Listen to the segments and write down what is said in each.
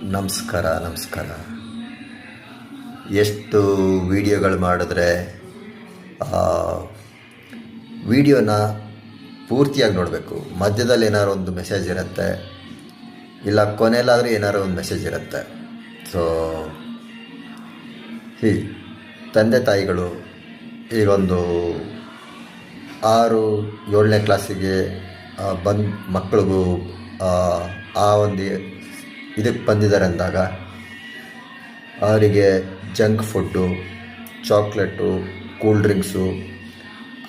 ನಮಸ್ಕಾರ. ಎಷ್ಟು ವಿಡಿಯೋಗಳು ಮಾಡಿದ್ರೆ ವಿಡಿಯೋನ ಪೂರ್ತಿಯಾಗಿ ನೋಡಬೇಕು. ಮಧ್ಯದಲ್ಲಿ ಏನಾದ್ರು ಒಂದು ಮೆಸೇಜ್ ಇರುತ್ತೆ, ಇಲ್ಲ ಕೊನೆಯಲ್ಲಾದರೂ ಏನಾದ್ರು ಒಂದು ಮೆಸೇಜ್ ಇರುತ್ತೆ. ಸೊ ತಂದೆ ತಾಯಿಗಳು ಈಗೊಂದು 6-7ನೇ ಕ್ಲಾಸಿಗೆ ಮಕ್ಕಳಿಗೂ ಆ ಒಂದು ಇದಕ್ಕೆ ಬಂದಿದ್ದಾರೆ ಅಂದಾಗ ಅವರಿಗೆ junk food, chocolate, cool drinks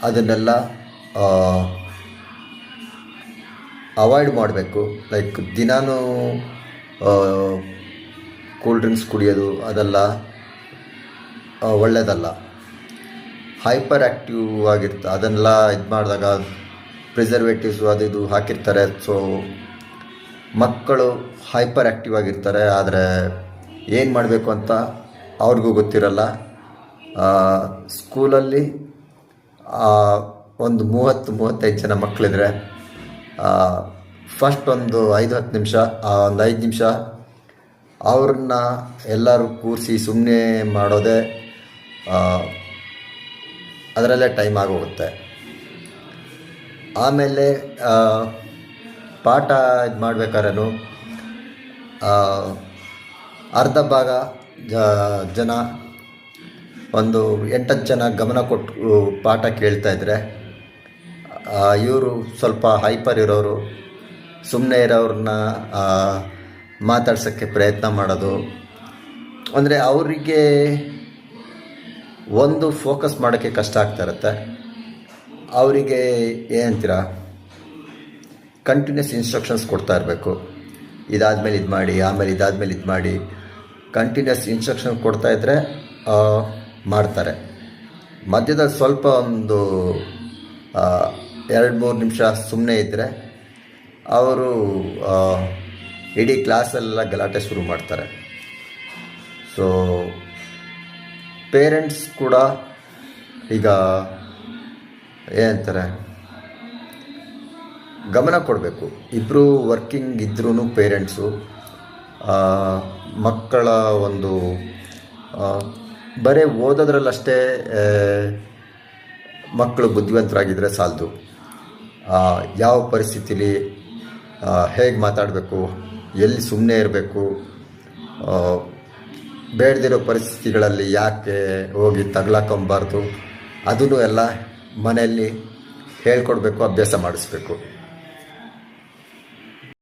ಅದನ್ನೆಲ್ಲ ಅವಾಯ್ಡ್ ಮಾಡಬೇಕು. ಲೈಕ್ ದಿನಾನೂ ಕೂಲ್ ಡ್ರಿಂಕ್ಸ್ ಕುಡಿಯೋದು ಅದೆಲ್ಲ ಒಳ್ಳೆಯದಲ್ಲ. ಹೈಪರ್ ಆ್ಯಕ್ಟಿವ್ ಆಗಿರ್ತಾರೆ, ಅದನ್ನೆಲ್ಲ ಇದು ಮಾಡಿದಾಗ ಪ್ರಿಸರ್ವೇಟಿವ್ಸು ಅದು ಇದು ಹಾಕಿರ್ತಾರೆ. ಸೊ ಮಕ್ಕಳು ಹೈಪರ್ ಆ್ಯಕ್ಟಿವ್ ಆಗಿರ್ತಾರೆ, ಆದರೆ ಏನು ಮಾಡಬೇಕು ಅಂತ ಅವ್ರಿಗೂ ಗೊತ್ತಿರಲ್ಲ. ಸ್ಕೂಲಲ್ಲಿ ಒಂದು 30-35 ಜನ ಮಕ್ಕಳಿದ್ರೆ ಫಸ್ಟ್ ಒಂದು 5-10 ನಿಮಿಷ, ಒಂದು 5 ನಿಮಿಷ ಅವ್ರನ್ನ ಎಲ್ಲರೂ ಕೂರಿಸಿ ಸುಮ್ಮನೆ ಮಾಡೋದೇ ಅದರಲ್ಲೇ ಟೈಮ್ ಆಗೋಗುತ್ತೆ. ಆಮೇಲೆ ಪಾಠ ಇದು ಮಾಡ್ಬೇಕಾದ್ರೂ ಅರ್ಧ ಭಾಗ ಜನ ಒಂದು 8-10 ಜನ ಗಮನ ಕೊಟ್ಟು ಪಾಠ ಕೇಳ್ತಾಯಿದ್ರೆ, ಇವರು ಸ್ವಲ್ಪ ಹೈಪರ್ ಇರೋರು ಸುಮ್ಮನೆ ಇರೋರನ್ನ ಮಾತಾಡ್ಸೋಕ್ಕೆ ಪ್ರಯತ್ನ ಮಾಡೋದು. ಅಂದರೆ ಅವರಿಗೆ ಒಂದು ಫೋಕಸ್ ಮಾಡೋಕ್ಕೆ ಕಷ್ಟ ಆಗ್ತಾ ಇರುತ್ತೆ. ಅವರಿಗೆ ಏನಂತೀರ, ಕಂಟಿನ್ಯೂಸ್ ಇನ್ಸ್ಟ್ರಕ್ಷನ್ಸ್ ಕೊಡ್ತಾ ಇರಬೇಕು. ಇದಾದಮೇಲೆ ಇದು ಮಾಡಿ, ಆಮೇಲೆ ಇದಾದಮೇಲೆ ಇದು ಮಾಡಿ, ಕಂಟಿನ್ಯೂಸ್ ಇನ್ಸ್ಟ್ರಕ್ಷನ್ ಕೊಡ್ತಾಯಿದ್ರೆ ಮಾಡ್ತಾರೆ. ಮಧ್ಯದಲ್ಲಿ ಸ್ವಲ್ಪ ಒಂದು 2-3 ನಿಮಿಷ ಸುಮ್ಮನೆ ಇದ್ದರೆ ಅವರು ಇಡೀ ಕ್ಲಾಸಲ್ಲೆಲ್ಲ ಗಲಾಟೆ ಶುರು ಮಾಡ್ತಾರೆ. ಸೊ ಪೇರೆಂಟ್ಸ್ ಕೂಡ ಈಗ ಏನಂತಾರೆ, ಗಮನ ಕೊಡಬೇಕು. ಇಬ್ಬರು ವರ್ಕಿಂಗ್ ಇದ್ರೂ ಪೇರೆಂಟ್ಸು ಮಕ್ಕಳ ಒಂದು ಬರೀ ಓದೋದ್ರಲ್ಲಷ್ಟೇ ಮಕ್ಕಳು ಬುದ್ಧಿವಂತರಾಗಿದ್ದರೆ ಸಾಲದು. ಯಾವ ಪರಿಸ್ಥಿತಿಲಿ ಹೇಗೆ ಮಾತಾಡಬೇಕು, ಎಲ್ಲಿ ಸುಮ್ಮನೆ ಇರಬೇಕು, ಬೇಡದಿರೋ ಪರಿಸ್ಥಿತಿಗಳಲ್ಲಿ ಯಾಕೆ ಹೋಗಿ ತಗ್ಲಾಕೊಂಬಾರ್ದು, ಅದನ್ನು ಎಲ್ಲ ಮನೆಯಲ್ಲಿ ಹೇಳ್ಕೊಡ್ಬೇಕು, ಅಭ್ಯಾಸ ಮಾಡಿಸ್ಬೇಕು.